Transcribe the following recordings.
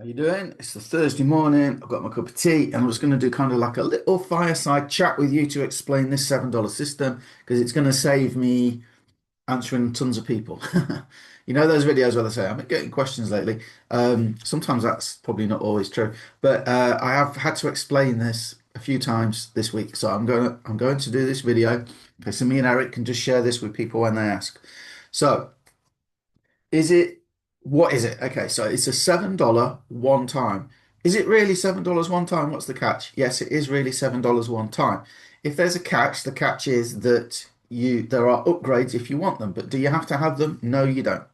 How you doing? It's the Thursday morning. I've got my cup of tea, and I'm just going to do kind of like a little fireside chat with you to explain this $7 system because it's going to save me answering tons of people. You know those videos where they say, "I've been getting questions lately." Sometimes that's probably not always true, but I have had to explain this a few times this week, so I'm going to do this video. Okay, so me and Eric can just share this with people when they ask. So. Is it, what is it? Okay, so it's a $7 one time. Is it really $7 one time? What's the catch? Yes, it is really $7 one time. If there's a catch, the catch is that there are upgrades if you want them, but do you have to have them? No, you don't.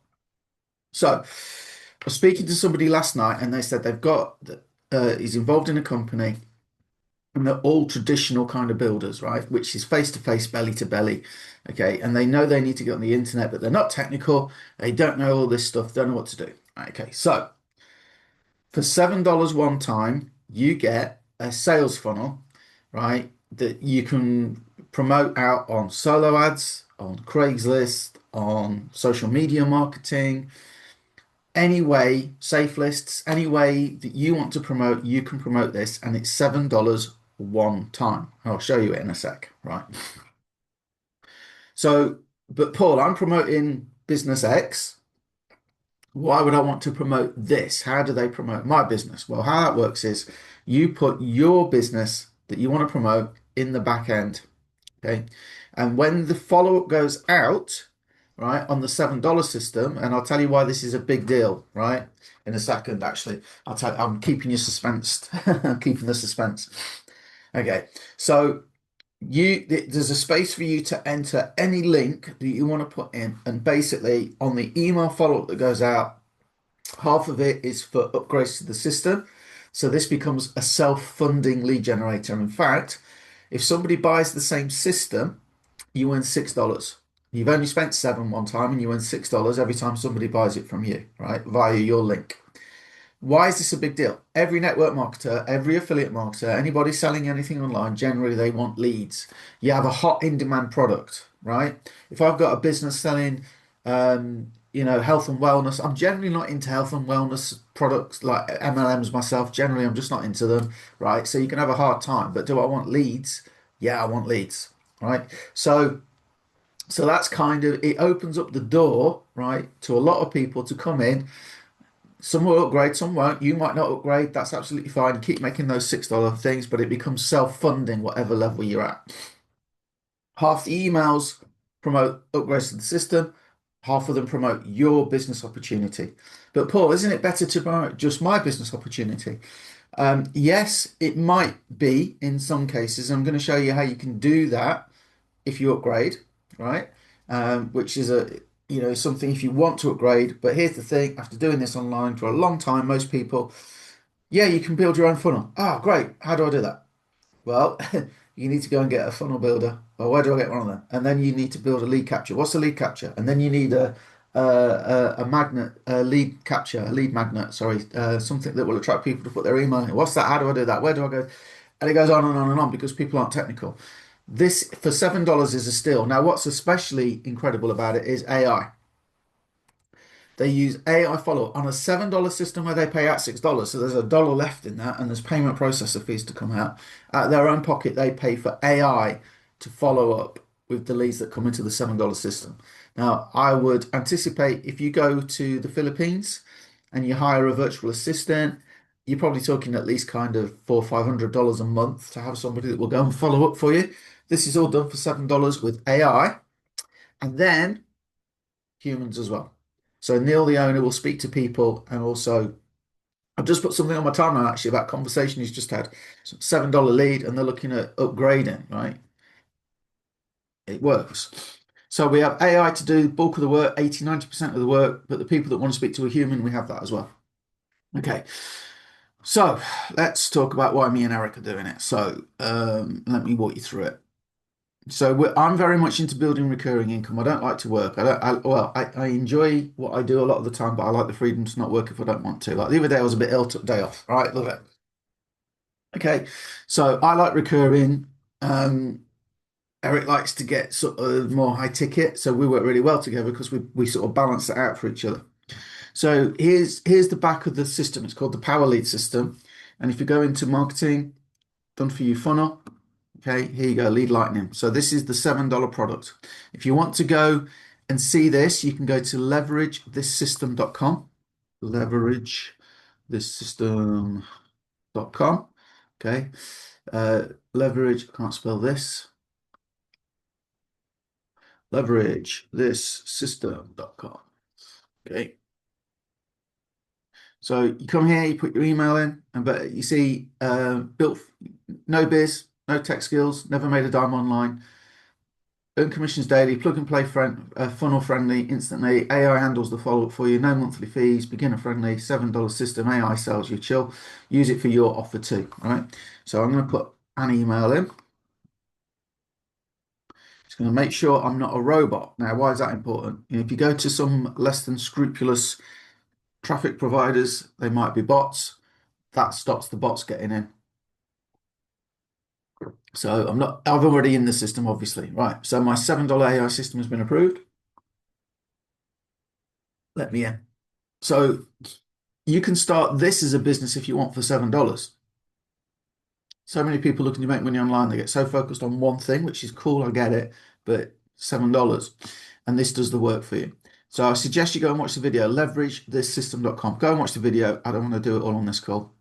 So I was speaking to somebody last night and they said he's involved in a company and they're all traditional kind of builders, right? Which is face to face, belly to belly. Okay. And they know they need to get on the internet, but they're not technical. They don't know all this stuff, don't know what to do. Okay. So for $7 one time, you get a sales funnel, right? That you can promote out on solo ads, on Craigslist, on social media marketing, any way, safe lists, any way that you want to promote, you can promote this, and it's $7 one time. I'll show you it in a sec, right? So, but Paul, I'm promoting business X. Why would I want to promote this? How do they promote my business? Well, how that works is you put your business that you want to promote in the back end. Okay. And when the follow-up goes out, right, on the $7 system, and I'll tell you why this is a big deal, right, in a second, actually. I'm keeping you suspense. I'm keeping the suspense. Okay. So there's a space for you to enter any link that you want to put in, and basically on the email follow-up that goes out, half of it is for upgrades to the system. So this becomes a self-funding lead generator. In fact, if somebody buys the same system, you earn $6. You've only spent seven one time and you earn $6 every time somebody buys it from you, right? Via your link. Why is this a big deal? Every network marketer, every affiliate marketer, anybody selling anything online, generally they want leads. You have a hot in-demand product, right? If I've got a business selling, health and wellness, I'm generally not into health and wellness products like MLMs myself. Generally, I'm just not into them, right? So you can have a hard time. But do I want leads? Yeah, I want leads, right? So that's kind of, it opens up the door, right, to a lot of people to come in. Some will upgrade, some won't. You might not upgrade. That's absolutely fine. Keep making those $6 things, but it becomes self-funding whatever level you're at. Half the emails promote upgrades to the system. Half of them promote your business opportunity. But Paul, isn't it better to promote just my business opportunity? Yes, it might be in some cases. I'm going to show you how you can do that if you upgrade, right? Which is something if you want to upgrade. But here's the thing: after doing this online for a long time, most people, yeah, you can build your own funnel. Oh, great! How do I do that? Well, you need to go and get a funnel builder. Well, where do I get one of them? And then you need to build a lead capture. What's a lead capture? And then you need a magnet, a lead capture, a lead magnet. Sorry, something that will attract people to put their email in. What's that? How do I do that? Where do I go? And it goes on and on and on because people aren't technical. This for $7 is a steal. Now, what's especially incredible about it is AI. They use AI follow on a $7 system where they pay out $6. So there's a dollar left in that, and there's payment processor fees to come out. Out of their own pocket, they pay for AI to follow up with the leads that come into the $7 system. Now, I would anticipate if you go to the Philippines and you hire a virtual assistant, you're probably talking at least kind of $400 or $500 a month to have somebody that will go and follow up for you. This is all done for $7 with AI and then humans as well. So Neil, the owner, will speak to people and also I've just put something on my timeline actually about conversation he's just had. $7 lead and they're looking at upgrading, right? It works. So we have AI to do the bulk of the work, 80, 90% of the work, but the people that want to speak to a human, we have that as well. Okay. So let's talk about why me and Eric are doing it. So let me walk you through it. So I'm very much into building recurring income. I don't like to work. I enjoy what I do a lot of the time, but I like the freedom to not work if I don't want to. Like the other day, I was a bit ill, took day off. All right, love it. Okay, so I like recurring. Eric likes to get sort of more high ticket, so we work really well together because we sort of balance it out for each other. So here's the back of the system. It's called the Power Lead system. And if you go into marketing, done for you funnel, okay, here you go, lead lightning. So this is the $7 product. If you want to go and see this, you can go to leveragethisystem.com, leveragethisystem.com. Okay. Leverage, I can't spell this. Leveragethisystem.com. Okay. So you come here, you put your email in, and but you see, built no biz, no tech skills, never made a dime online, earn commissions daily, plug and play funnel friendly instantly. AI handles the follow up for you, no monthly fees, beginner friendly, $7 system. AI sells you chill. Use it for your offer too. All right. So I'm going to put an email in. It's going to make sure I'm not a robot. Now, why is that important? You know, if you go to some less than scrupulous traffic providers, they might be bots. That stops the bots getting in. So I'm already in the system, obviously. Right. So my $7 AI system has been approved. Let me in. So you can start this as a business if you want for $7. So many people looking to make money online, they get so focused on one thing, which is cool, I get it, but $7. And this does the work for you. So I suggest you go and watch the video, leveragethisystem.com. Go and watch the video. I don't want to do it all on this call.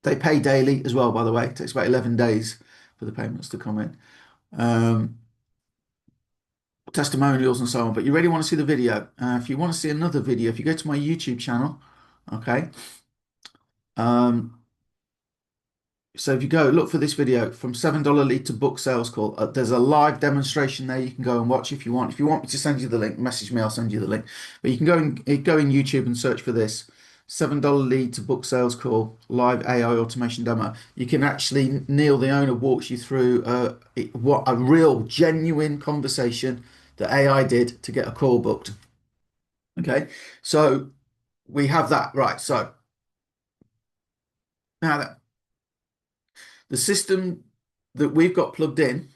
They pay daily as well, by the way. It takes about 11 days for the payments to come in. Testimonials and so on. But you really want to see the video. If you want to see another video, if you go to my YouTube channel, okay. So if you go look for this video from $7 lead to book sales call, there's a live demonstration there you can go and watch if you want. If you want me to send you the link, message me, I'll send you the link. But you can go in YouTube and search for this $7 lead to book sales call live AI automation demo. You can actually, Neil, the owner, walks you through what a real genuine conversation that AI did to get a call booked. Okay, so we have that right. So now that the system that we've got plugged in,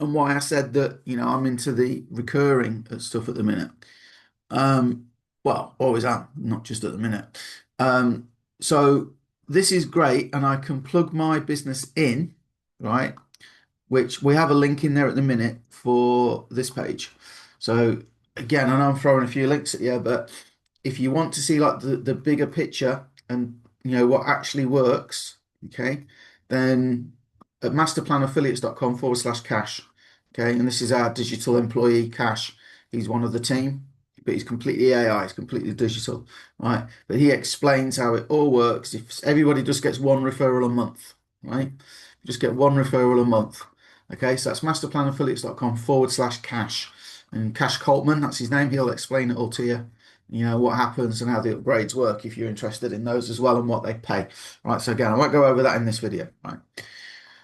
and why I said that, you know, I'm into the recurring stuff at the minute. Well, always am, not just at the minute. So this is great, and I can plug my business in, right? Which we have a link in there at the minute for this page. So again, I know I'm throwing a few links at you, but if you want to see like the bigger picture and you know what actually works, okay, then at masterplanaffiliates.com/cash. Okay, and this is our digital employee Cash. He's one of the team, but he's completely AI, he's completely digital, right? But he explains how it all works. If everybody just gets one referral a month, right? You just get one referral a month. Okay, so that's masterplanaffiliates.com/cash. And Cash Coltman, that's his name, he'll explain it all to you. You know what happens and how the upgrades work if you're interested in those as well and what they pay. Right, so again, I won't go over that in this video. Right.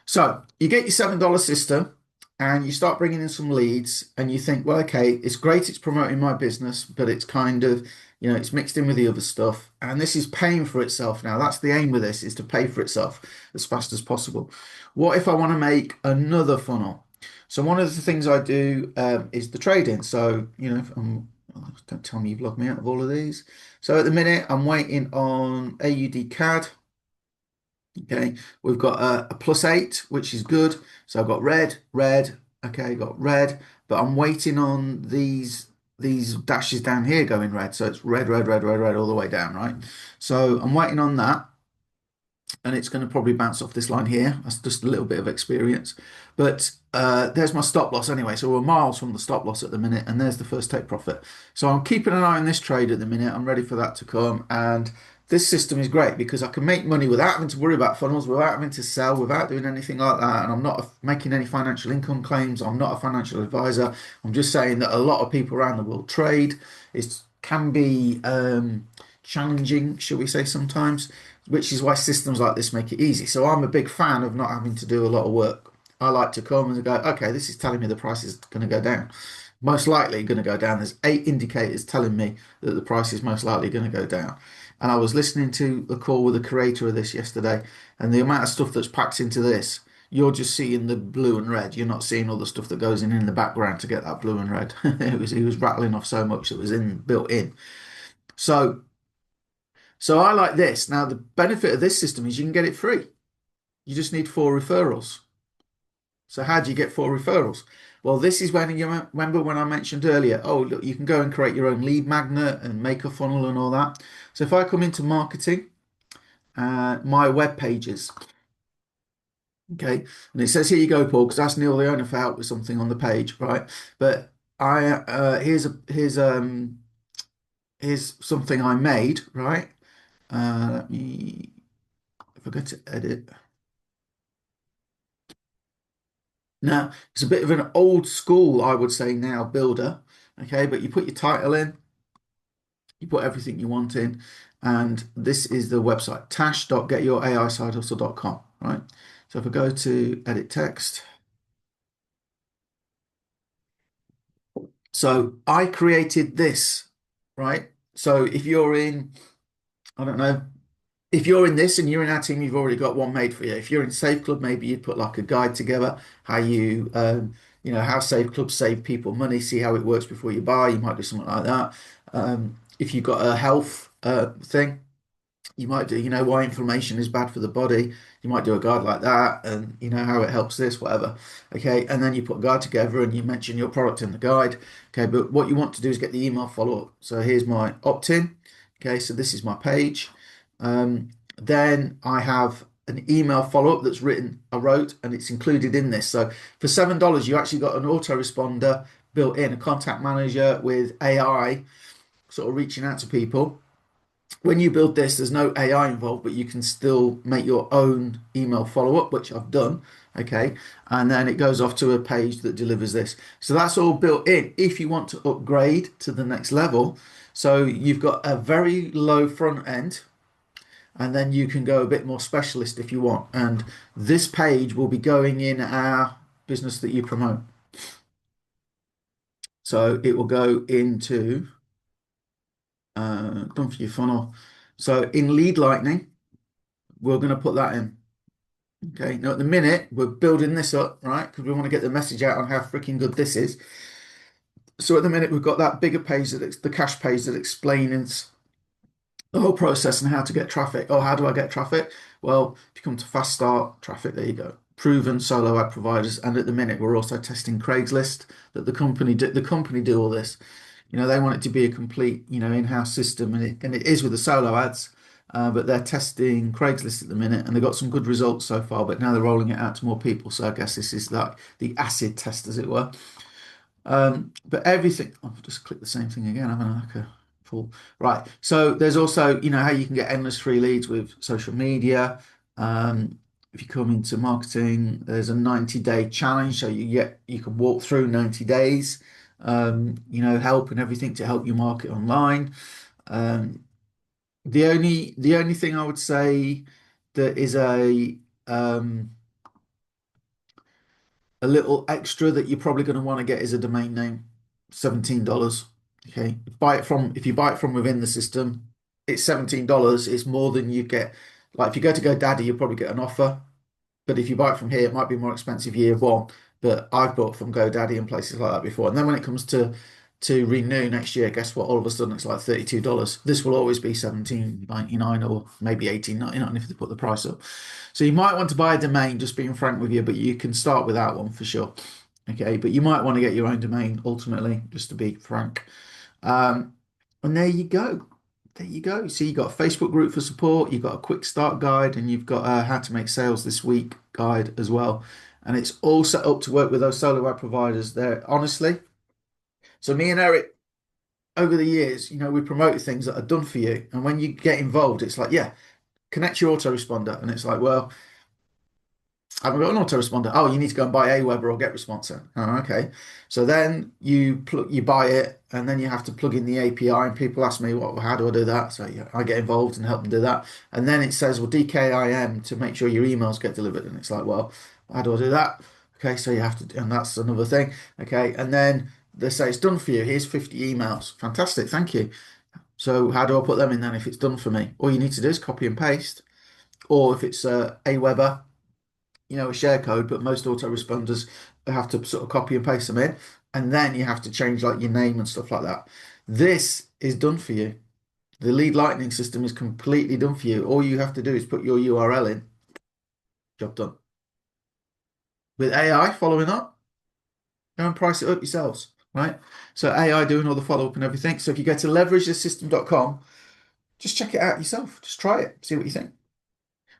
So you get your $7 system and you start bringing in some leads and you think, well, okay, it's great, it's promoting my business, but it's kind of, you know, it's mixed in with the other stuff. And this is paying for itself now. That's the aim with this, is to pay for itself as fast as possible. What if I want to make another funnel? So one of the things I do is the trading. So, you know, don't tell me you've logged me out of all of these. So at the minute, I'm waiting on AUD CAD. Okay, we've got a +8, which is good. So I've got red, red. Okay, got red, but I'm waiting on these dashes down here going red. So it's red, red, red, red, red all the way down, right? So I'm waiting on that, and it's going to probably bounce off this line here. That's just a little bit of experience. But there's my stop loss anyway. So we're miles from the stop loss at the minute, and there's the first take profit. So I'm keeping an eye on this trade at the minute. I'm ready for that to come. And this system is great because I can make money without having to worry about funnels, without having to sell, without doing anything like that. And I'm not making any financial income claims. I'm not a financial advisor. I'm just saying that a lot of people around the world trade. It can be challenging, shall we say, sometimes, which is why systems like this make it easy. So I'm a big fan of not having to do a lot of work. I like to come and go, okay, this is telling me the price is going to go down. Most likely going to go down. There's 8 indicators telling me that the price is most likely going to go down. And I was listening to a call with the creator of this yesterday, and the amount of stuff that's packed into this, you're just seeing the blue and red. You're not seeing all the stuff that goes in the background to get that blue and red. He was rattling off so much that was built in. So, so I like this. Now, the benefit of this system is you can get it free. You just need 4 referrals. So how do you get 4 referrals? Well, this is when you remember when I mentioned earlier, oh, look, you can go and create your own lead magnet and make a funnel and all that. So if I come into marketing, my web pages, okay, and it says here you go, Paul, because ask Neil the owner for help with something on the page, right? But I here's something I made, right? Let me if I go to edit. Now, it's a bit of an old school, I would say now, builder. Okay, but you put your title in, you put everything you want in, and this is the website, tash.getyouraisidehustle.com, right? So if I go to edit text, so I created this, right? So if you're in, I don't know, if you're in this and you're in our team, you've already got one made for you. If you're in Save Club, maybe you'd put like a guide together, how how Save Club save people money, see how it works before you buy. You might do something like that. If you've got a health thing, you might do, why inflammation is bad for the body. You might do a guide like that and how it helps this, whatever. Okay. And then you put a guide together and you mention your product in the guide. Okay. But what you want to do is get the email follow-up. So here's my opt-in. Okay. So this is my page. Then I have an email follow-up that's I wrote, and it's included in this. So for $7, you actually got an autoresponder built in, a contact manager with AI sort of reaching out to people. When you build this, there's no AI involved, but you can still make your own email follow-up, which I've done. Okay. And then it goes off to a page that delivers this. So that's all built in if you want to upgrade to the next level. So you've got a very low front end, and then you can go a bit more specialist if you want. And this page will be going in our business that you promote. So it will go into done for your funnel. So in Lead Lightning, we're going to put that in. Okay. Now at the minute, we're building this up, right? Because we want to get the message out on how freaking good this is. So at the minute, we've got that bigger page the cash page that explains the whole process and how to get traffic. Oh, how do I get traffic? Well, if you come to Fast Start Traffic, there you go. Proven solo ad providers, and at the minute we're also testing Craigslist. That the company do all this. They want it to be a complete in-house system, and it is with the solo ads. But they're testing Craigslist at the minute, and they've got some good results so far. But now they're rolling it out to more people. So I guess this is like the acid test, as it were. But everything, I've just clicked the same thing again, haven't I? Like a fool. Right. So there's also, how you can get endless free leads with social media. If you come into marketing, there's a 90-day challenge. So you can walk through 90 days, help and everything to help you market online. The only thing I would say that is a little extra that you're probably going to want to get is a domain name, $17. Okay. If you buy it from within the system, it's $17. It's more than you get. Like if you go to GoDaddy, you'll probably get an offer. But if you buy it from here, it might be more expensive year one. But I've bought from GoDaddy and places like that before. And then when it comes to renew next year, guess what? All of a sudden it's like $32. This will always be $17.99 or maybe $18.99 if they put the price up. So you might want to buy a domain, just being frank with you, but you can start without one for sure. Okay, but you might want to get your own domain ultimately, just to be frank. And there you go. There you go. So you've got a Facebook group for support, you've got a quick start guide, and you've got a how to make sales this week guide as well. And it's all set up to work with those solo web providers there, honestly. So me and Eric, over the years, we promoted things that are done for you. And when you get involved, it's like, yeah, connect your autoresponder. And it's like, well, I haven't got an autoresponder. Oh, you need to go and buy Aweber or GetResponser. Oh, okay. So then you buy it, and then you have to plug in the API. And people ask me, how do I do that? So yeah, I get involved and help them do that. And then it says, well, DKIM to make sure your emails get delivered. And it's like, well, how do I do that? Okay, so you have to, and that's another thing. Okay, and then they say it's done for you. Here's 50 emails. Fantastic, thank you. So how do I put them in then if it's done for me? All you need to do is copy and paste. Or if it's Aweber, a share code, but most autoresponders have to sort of copy and paste them in, and then you have to change like your name and stuff like that. This is done for you. The lead lightning system is completely done for you. All you have to do is put your URL in, job done. With AI following up, go and price it up yourselves, right? So AI doing all the follow-up and everything. So if you go to leveragethisystem.com, just check it out yourself. Just try it, see what you think.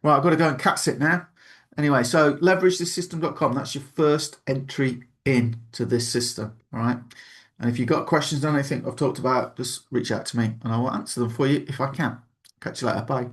Right, I've got to go and cat sit now. Anyway, so leveragethisystem.com, that's your first entry into this system, all right? And if you've got questions on anything I've talked about, just reach out to me and I will answer them for you if I can. Catch you later. Bye.